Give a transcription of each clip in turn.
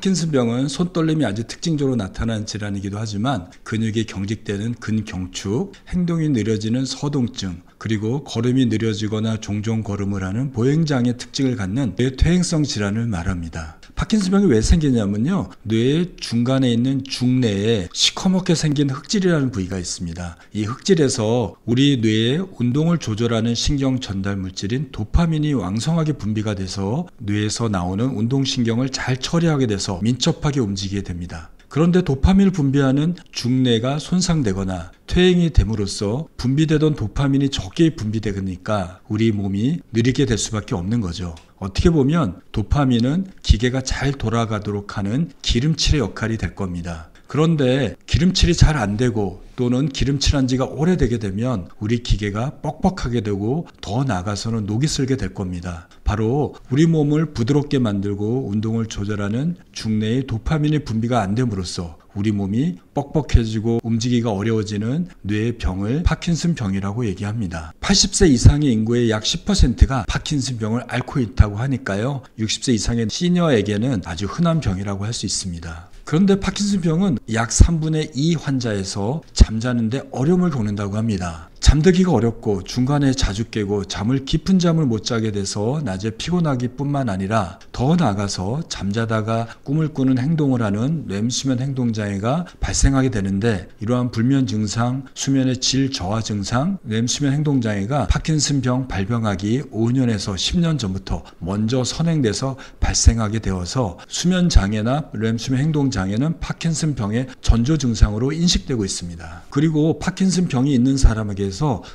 파킨슨병은 손떨림이 아주 특징적으로 나타나는 질환이기도 하지만 근육이 경직되는 근경축, 행동이 느려지는 서동증, 그리고 걸음이 느려지거나 종종 걸음을 하는 보행장애 특징을 갖는 뇌퇴행성 질환을 말합니다. 파킨슨병이 왜 생기냐면요, 뇌의 중간에 있는 중뇌에 시커멓게 생긴 흑질이라는 부위가 있습니다. 이 흑질에서 우리 뇌의 운동을 조절하는 신경 전달 물질인 도파민이 왕성하게 분비가 돼서 뇌에서 나오는 운동신경을 잘 처리하게 돼서 민첩하게 움직이게 됩니다. 그런데 도파민을 분비하는 중뇌가 손상되거나 퇴행이 됨으로써 분비되던 도파민이 적게 분비되니까 우리 몸이 느리게 될 수밖에 없는 거죠. 어떻게 보면 도파민은 기계가 잘 돌아가도록 하는 기름칠의 역할이 될 겁니다. 그런데 기름칠이 잘 안 되고 또는 기름칠한 지가 오래되게 되면 우리 기계가 뻑뻑하게 되고 더 나아가서는 녹이 슬게 될 겁니다. 바로 우리 몸을 부드럽게 만들고 운동을 조절하는 중뇌의 도파민의 분비가 안 됨으로써 우리 몸이 뻑뻑해지고 움직이기가 어려워지는 뇌의 병을 파킨슨병이라고 얘기합니다. 80세 이상의 인구의 약 10%가 파킨슨병을 앓고 있다고 하니까요, 60세 이상의 시니어에게는 아주 흔한 병이라고 할 수 있습니다. 그런데 파킨슨병은 약 3분의 2 환자에서 잠자는데 어려움을 겪는다고 합니다. 잠들기가 어렵고 중간에 자주 깨고 깊은 잠을 못 자게 돼서 낮에 피곤하기 뿐만 아니라 더 나아가서 잠자다가 꿈을 꾸는 행동을 하는 렘수면 행동장애가 발생하게 되는데, 이러한 불면 증상, 수면의 질 저하 증상, 렘수면 행동장애가 파킨슨병 발병하기 5년에서 10년 전부터 먼저 선행돼서 발생하게 되어서 수면장애나 렘수면 행동장애는 파킨슨병의 전조 증상으로 인식되고 있습니다. 그리고 파킨슨병이 있는 사람에게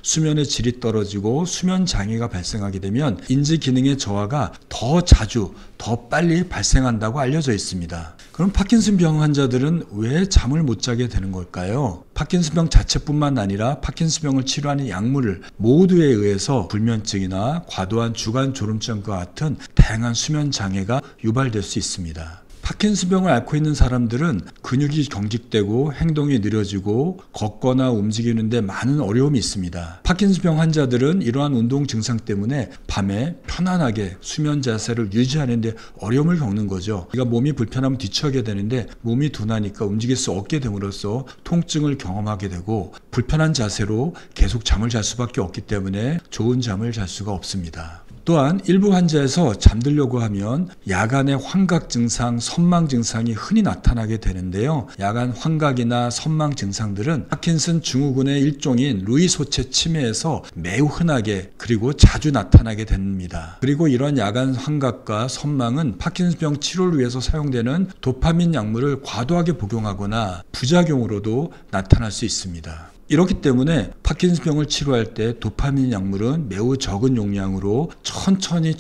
수면의 질이 떨어지고 수면 장애가 발생하게 되면 인지 기능의 저하가 더 자주, 더 빨리 발생한다고 알려져 있습니다. 그럼 파킨슨병 환자들은 왜 잠을 못 자게 되는 걸까요? 파킨슨병 자체뿐만 아니라 파킨슨병을 치료하는 약물을 모두에 의해서 불면증이나 과도한 주간 졸음증과 같은 다양한 수면 장애가 유발될 수 있습니다. 파킨슨병을 앓고 있는 사람들은 근육이 경직되고 행동이 느려지고 걷거나 움직이는데 많은 어려움이 있습니다. 파킨슨병 환자들은 이러한 운동 증상 때문에 밤에 편안하게 수면 자세를 유지하는 데 어려움을 겪는 거죠. 그러니까 몸이 불편하면 뒤척이게 되는데 몸이 둔하니까 움직일 수 없게 됨으로써 통증을 경험하게 되고 불편한 자세로 계속 잠을 잘 수밖에 없기 때문에 좋은 잠을 잘 수가 없습니다. 또한 일부 환자에서 잠들려고 하면 야간의 환각 증상, 선망 증상이 흔히 나타나게 되는데요. 야간 환각이나 선망 증상들은 파킨슨 증후군의 일종인 루이 소체 치매에서 매우 흔하게 그리고 자주 나타나게 됩니다. 그리고 이런 야간 환각과 선망은 파킨슨병 치료를 위해서 사용되는 도파민 약물을 과도하게 복용하거나 부작용으로도 나타날 수 있습니다. 이렇기 때문에 파킨슨병을 치료할 때 도파민 약물은 매우 적은 용량으로 천천히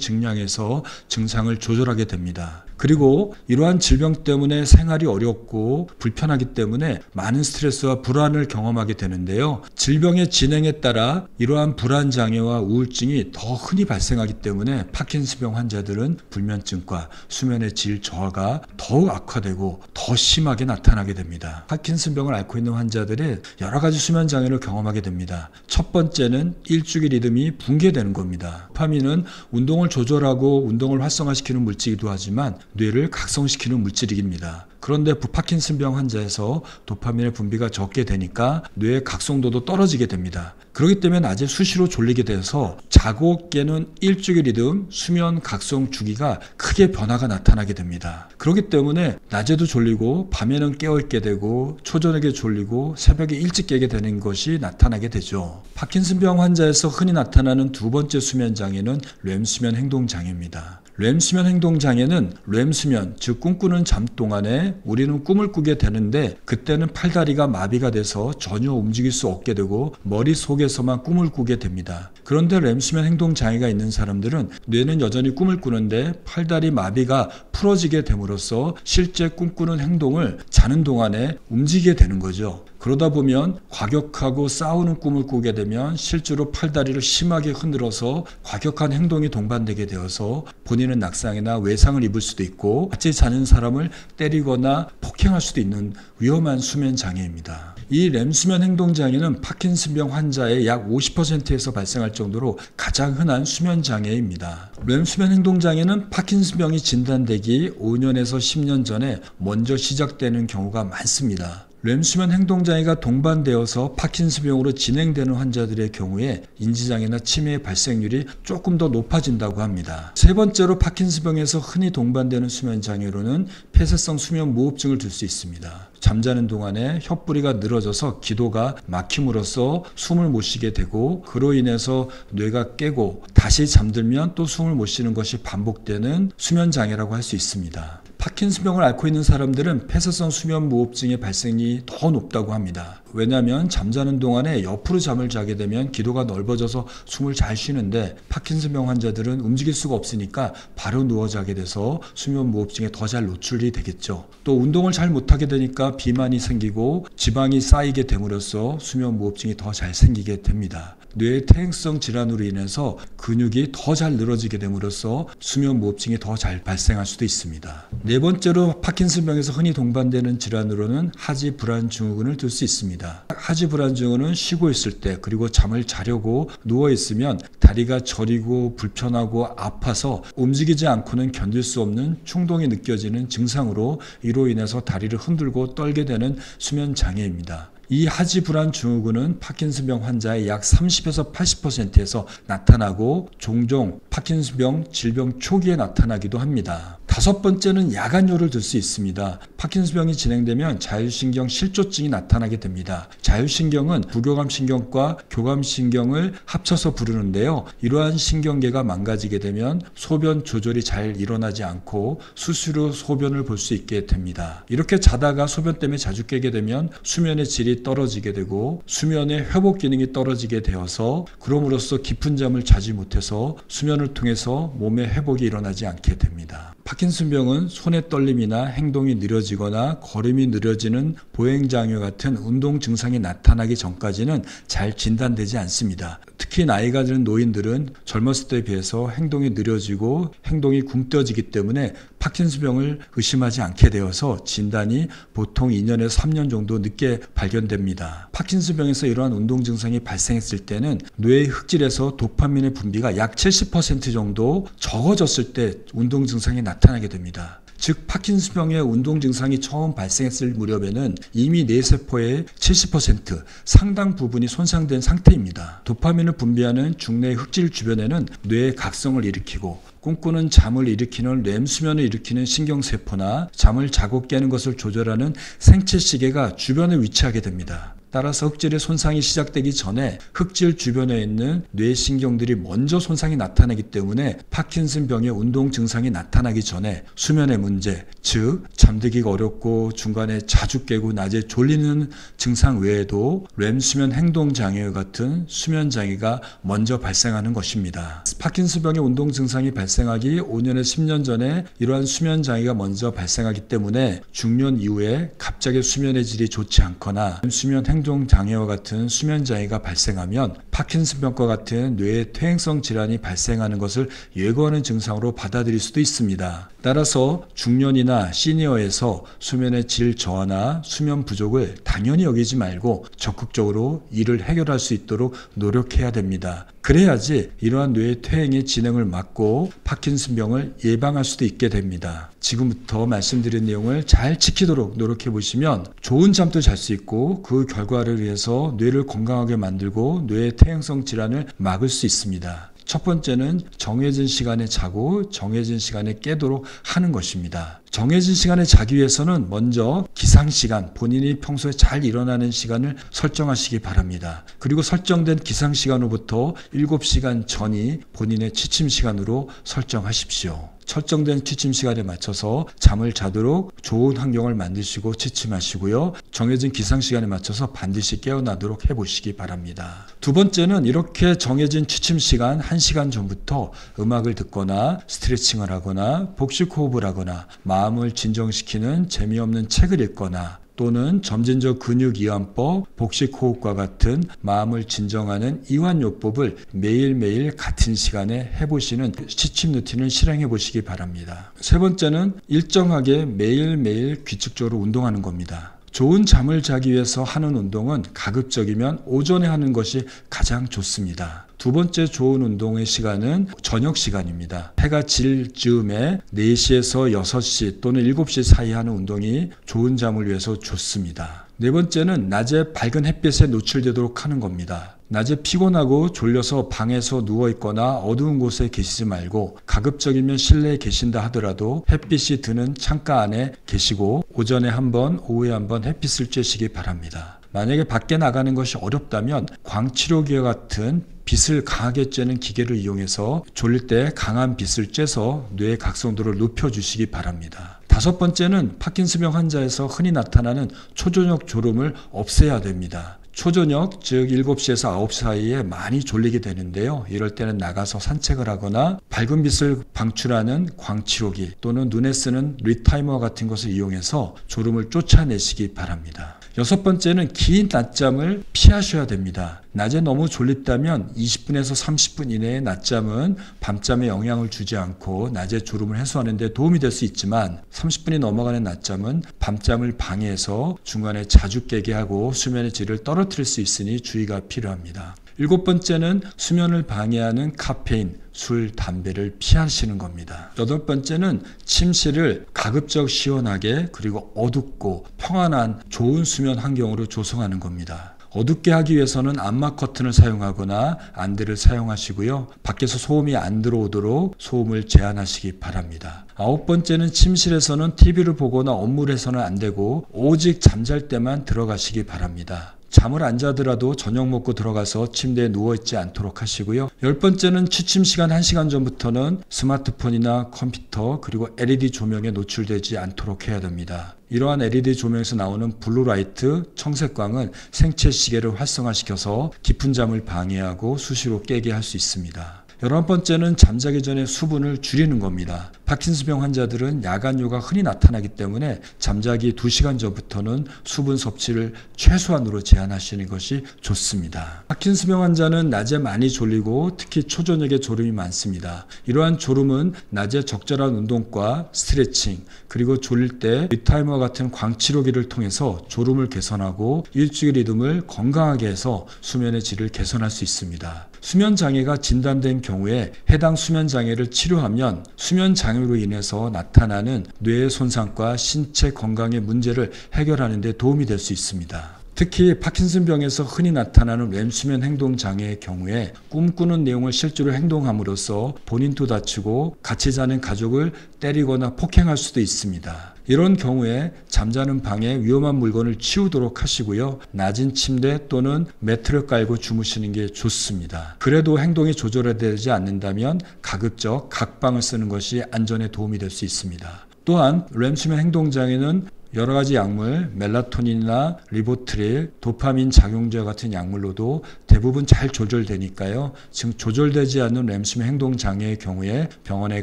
증량해서 증상을 조절하게 됩니다. 그리고 이러한 질병 때문에 생활이 어렵고 불편하기 때문에 많은 스트레스와 불안을 경험하게 되는데요. 질병의 진행에 따라 이러한 불안 장애와 우울증이 더 흔히 발생하기 때문에 파킨슨병 환자들은 불면증과 수면의 질 저하가 더욱 악화되고 더 심하게 나타나게 됩니다. 파킨슨병을 앓고 있는 환자들은 여러 가지 수면 장애를 경험하게 됩니다. 첫 번째는 일주기 리듬이 붕괴되는 겁니다. 도파민은 운동을 조절하고 운동을 활성화시키는 물질이기도 하지만 뇌를 각성시키는 물질입니다. 그런데 파킨슨병 환자에서 도파민의 분비가 적게 되니까 뇌의 각성도도 떨어지게 됩니다. 그렇기 때문에 낮에 수시로 졸리게 돼서 자고 깨는 일주기 리듬, 수면 각성 주기가 크게 변화가 나타나게 됩니다. 그렇기 때문에 낮에도 졸리고 밤에는 깨어있게 되고 초저녁에 졸리고 새벽에 일찍 깨게 되는 것이 나타나게 되죠. 파킨슨병 환자에서 흔히 나타나는 두 번째 수면 장애는 렘수면 행동 장애입니다. 렘수면 행동장애는 렘수면, 즉 꿈꾸는 잠 동안에 우리는 꿈을 꾸게 되는데 그때는 팔다리가 마비가 돼서 전혀 움직일 수 없게 되고 머릿속에서만 꿈을 꾸게 됩니다. 그런데 렘수면 행동장애가 있는 사람들은 뇌는 여전히 꿈을 꾸는데 팔다리 마비가 풀어지게 됨으로써 실제 꿈꾸는 행동을 자는 동안에 움직이게 되는 거죠. 그러다 보면 과격하고 싸우는 꿈을 꾸게 되면 실제로 팔다리를 심하게 흔들어서 과격한 행동이 동반되게 되어서 본인은 낙상이나 외상을 입을 수도 있고 같이 자는 사람을 때리거나 폭행할 수도 있는 위험한 수면 장애입니다. 이 렘수면 행동장애는 파킨슨병 환자의 약 50%에서 발생할 정도로 가장 흔한 수면 장애입니다. 렘수면 행동장애는 파킨슨병이 진단되기 5년에서 10년 전에 먼저 시작되는 경우가 많습니다. 렘수면 행동장애가 동반되어서 파킨슨병으로 진행되는 환자들의 경우에 인지장애나 치매의 발생률이 조금 더 높아진다고 합니다. 세 번째로 파킨슨병에서 흔히 동반되는 수면장애로는 폐쇄성 수면무호흡증을 들 수 있습니다. 잠자는 동안에 혀뿌리가 늘어져서 기도가 막힘으로써 숨을 못 쉬게 되고 그로 인해서 뇌가 깨고 다시 잠들면 또 숨을 못 쉬는 것이 반복되는 수면장애라고 할 수 있습니다. 파킨슨병을 앓고 있는 사람들은 폐쇄성 수면무호흡증의 발생이 더 높다고 합니다. 왜냐하면 잠자는 동안에 옆으로 잠을 자게 되면 기도가 넓어져서 숨을 잘 쉬는데 파킨슨병 환자들은 움직일 수가 없으니까 바로 누워 자게 돼서 수면무호흡증에 더 잘 노출이 되겠죠. 또 운동을 잘 못하게 되니까 비만이 생기고 지방이 쌓이게 됨으로써 수면무호흡증이 더 잘 생기게 됩니다. 뇌의 퇴행성 질환으로 인해서 근육이 더 잘 늘어지게 됨으로써 수면무호흡증이 더 잘 발생할 수도 있습니다. 네 번째로 파킨슨병에서 흔히 동반되는 질환으로는 하지불안증후군을 들 수 있습니다. 하지불안증후는 쉬고 있을 때 그리고 잠을 자려고 누워 있으면 다리가 저리고 불편하고 아파서 움직이지 않고는 견딜 수 없는 충동이 느껴지는 증상으로 이로 인해서 다리를 흔들고 떨게 되는 수면 장애입니다. 이 하지불안증후군은 파킨슨병 환자의 약 30에서 80%에서 나타나고 종종 파킨슨병 질병 초기에 나타나기도 합니다. 다섯 번째는 야간요를 들 수 있습니다. 파킨슨병이 진행되면 자율신경 실조증이 나타나게 됩니다. 자율신경은 부교감신경과 교감신경을 합쳐서 부르는데요. 이러한 신경계가 망가지게 되면 소변 조절이 잘 일어나지 않고 수시로 소변을 볼 수 있게 됩니다. 이렇게 자다가 소변 때문에 자주 깨게 되면 수면의 질이 떨어지게 되고 수면의 회복 기능이 떨어지게 되어서 그럼으로써 깊은 잠을 자지 못해서 수면을 통해서 몸의 회복이 일어나지 않게 됩니다. 파킨슨병은 손의 떨림이나 행동이 느려지거나 걸음이 느려지는 보행장애 같은 운동 증상이 나타나기 전까지는 잘 진단되지 않습니다. 특히 나이가 든 노인들은 젊었을 때에 비해서 행동이 느려지고 행동이 굼떠지기 때문에 파킨슨병을 의심하지 않게 되어서 진단이 보통 2년에서 3년 정도 늦게 발견됩니다. 파킨슨병에서 이러한 운동 증상이 발생했을 때는 뇌의 흑질에서 도파민의 분비가 약 70% 정도 적어졌을 때 운동 증상이 나타나게 됩니다. 즉 파킨슨병의 운동 증상이 처음 발생했을 무렵에는 이미 뇌세포의 70% 상당 부분이 손상된 상태입니다. 도파민을 분비하는 중뇌의 흑질 주변에는 뇌의 각성을 일으키고 꿈꾸는 잠을 일으키는 렘수면을 일으키는 신경세포나 잠을 자고 깨는 것을 조절하는 생체시계가 주변에 위치하게 됩니다. 따라서 흑질의 손상이 시작되기 전에 흑질 주변에 있는 뇌신경들이 먼저 손상이 나타나기 때문에 파킨슨병의 운동 증상이 나타나기 전에 수면의 문제, 즉 잠들기가 어렵고 중간에 자주 깨고 낮에 졸리는 증상 외에도 렘수면 행동장애와 같은 수면장애가 먼저 발생하는 것입니다. 파킨슨병의 운동 증상이 발생하기 5년에서 10년 전에 이러한 수면장애가 먼저 발생하기 때문에 중년 이후에 갑자기 수면의 질이 좋지 않거나 수면 행동장애와 같은 수면장애가 발생하면 파킨슨병과 같은 뇌의 퇴행성 질환이 발생하는 것을 예고하는 증상으로 받아들일 수도 있습니다. 따라서 중년이나 시니어에서 수면의 질 저하나 수면 부족을 당연히 여기지 말고 적극적으로 이를 해결할 수 있도록 노력해야 됩니다. 그래야지 이러한 뇌의 퇴행의 진행을 막고 파킨슨병을 예방할 수도 있게 됩니다. 지금부터 말씀드린 내용을 잘 지키도록 노력해 보시면 좋은 잠도 잘 수 있고 그 결과를 위해서 뇌를 건강하게 만들고 뇌의 퇴행성 질환을 막을 수 있습니다. 첫 번째는 정해진 시간에 자고 정해진 시간에 깨도록 하는 것입니다. 정해진 시간에 자기 위해서는 먼저 기상시간, 본인이 평소에 잘 일어나는 시간을 설정하시기 바랍니다. 그리고 설정된 기상시간으로부터 7시간 전이 본인의 취침시간으로 설정하십시오. 설정된 취침 시간에 맞춰서 잠을 자도록 좋은 환경을 만드시고 취침하시고요. 정해진 기상 시간에 맞춰서 반드시 깨어나도록 해보시기 바랍니다. 두 번째는 이렇게 정해진 취침 시간 1시간 전부터 음악을 듣거나 스트레칭을 하거나 복식 호흡을 하거나 마음을 진정시키는 재미없는 책을 읽거나 또는 점진적 근육이완법, 복식호흡과 같은 마음을 진정하는 이완요법을 매일매일 같은 시간에 해보시는 취침 루틴을 실행해 보시기 바랍니다. 세 번째는 일정하게 매일매일 규칙적으로 운동하는 겁니다. 좋은 잠을 자기 위해서 하는 운동은 가급적이면 오전에 하는 것이 가장 좋습니다. 두 번째 좋은 운동의 시간은 저녁 시간입니다. 해가 질 즈음에 4시에서 6시 또는 7시 사이 하는 운동이 좋은 잠을 위해서 좋습니다. 네 번째는 낮에 밝은 햇빛에 노출되도록 하는 겁니다. 낮에 피곤하고 졸려서 방에서 누워있거나 어두운 곳에 계시지 말고 가급적이면 실내에 계신다 하더라도 햇빛이 드는 창가 안에 계시고 오전에 한번 오후에 한번 햇빛을 쬐시기 바랍니다. 만약에 밖에 나가는 것이 어렵다면 광치료기와 같은 빛을 강하게 쬐는 기계를 이용해서 졸릴 때 강한 빛을 쬐서 뇌의 각성도를 높여주시기 바랍니다. 다섯 번째는 파킨슨병 환자에서 흔히 나타나는 초저녁 졸음을 없애야 됩니다. 초저녁, 즉 7시에서 9시 사이에 많이 졸리게 되는데요. 이럴 때는 나가서 산책을 하거나 밝은 빛을 방출하는 광치료기 또는 눈에 쓰는 리타이머 같은 것을 이용해서 졸음을 쫓아내시기 바랍니다. 여섯 번째는 긴 낮잠을 피하셔야 됩니다. 낮에 너무 졸립다면 20분에서 30분 이내의 낮잠은 밤잠에 영향을 주지 않고 낮에 졸음을 해소하는 데 도움이 될 수 있지만 30분이 넘어가는 낮잠은 밤잠을 방해해서 중간에 자주 깨게 하고 수면의 질을 떨어뜨릴 수 있으니 주의가 필요합니다. 일곱 번째는 수면을 방해하는 카페인, 술, 담배를 피하시는 겁니다. 여덟 번째는 침실을 가급적 시원하게 그리고 어둡고 평안한 좋은 수면 환경으로 조성하는 겁니다. 어둡게 하기 위해서는 암막 커튼을 사용하거나 안대를 사용하시고요. 밖에서 소음이 안 들어오도록 소음을 제한하시기 바랍니다. 아홉 번째는 침실에서는 TV를 보거나 업무를 해서는 안 되고 오직 잠잘 때만 들어가시기 바랍니다. 잠을 안 자더라도 저녁 먹고 들어가서 침대에 누워있지 않도록 하시고요. 열 번째는 취침 시간 1시간 전부터는 스마트폰이나 컴퓨터 그리고 LED 조명에 노출되지 않도록 해야 됩니다. 이러한 LED 조명에서 나오는 블루라이트, 청색광은 생체 시계를 활성화시켜서 깊은 잠을 방해하고 수시로 깨게 할 수 있습니다. 11번째는 잠자기 전에 수분을 줄이는 겁니다. 파킨슨병 환자들은 야간요가 흔히 나타나기 때문에 잠자기 2시간 전부터는 수분 섭취를 최소한으로 제한하시는 것이 좋습니다. 파킨슨병 환자는 낮에 많이 졸리고 특히 초저녁에 졸음이 많습니다. 이러한 졸음은 낮에 적절한 운동과 스트레칭 그리고 졸릴 때 리타이머 같은 광치료기를 통해서 졸음을 개선하고 일주일 리듬을 건강하게 해서 수면의 질을 개선할 수 있습니다. 수면장애가 진단된 경우에 해당 수면장애를 치료하면 수면장애로 인해서 나타나는 뇌의 손상과 신체 건강의 문제를 해결하는 데 도움이 될 수 있습니다. 특히 파킨슨병에서 흔히 나타나는 렘수면 행동장애의 경우에 꿈꾸는 내용을 실제로 행동함으로써 본인도 다치고 같이 자는 가족을 때리거나 폭행할 수도 있습니다. 이런 경우에 잠자는 방에 위험한 물건을 치우도록 하시고요. 낮은 침대 또는 매트를 깔고 주무시는 게 좋습니다. 그래도 행동이 조절되지 않는다면 가급적 각방을 쓰는 것이 안전에 도움이 될 수 있습니다. 또한 렘수면 행동장애는 여러 가지 약물, 멜라토닌이나 리보트릴, 도파민 작용제와 같은 약물로도 대부분 잘 조절되니까요. 지금 조절되지 않는 렘수면 행동장애의 경우에 병원에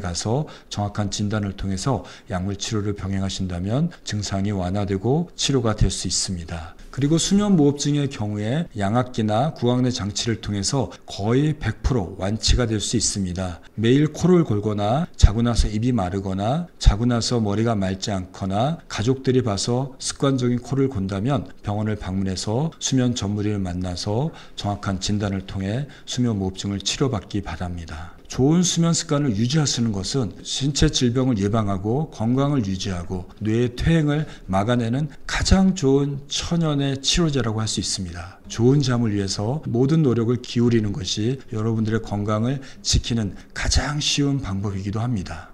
가서 정확한 진단을 통해서 약물 치료를 병행하신다면 증상이 완화되고 치료가 될 수 있습니다. 그리고 수면무호흡증의 경우에 양압기나 구강내 장치를 통해서 거의 100% 완치가 될 수 있습니다. 매일 코를 골거나 자고 나서 입이 마르거나 자고 나서 머리가 맑지 않거나 가족들이 봐서 습관적인 코를 곤다면 병원을 방문해서 수면 전문의를 만나서 정확한 진단을 통해 수면무호흡증을 치료받기 바랍니다. 좋은 수면 습관을 유지하시는 것은 신체 질병을 예방하고 건강을 유지하고 뇌의 퇴행을 막아내는 가장 좋은 천연의 치료제라고 할 수 있습니다. 좋은 잠을 위해서 모든 노력을 기울이는 것이 여러분들의 건강을 지키는 가장 쉬운 방법이기도 합니다.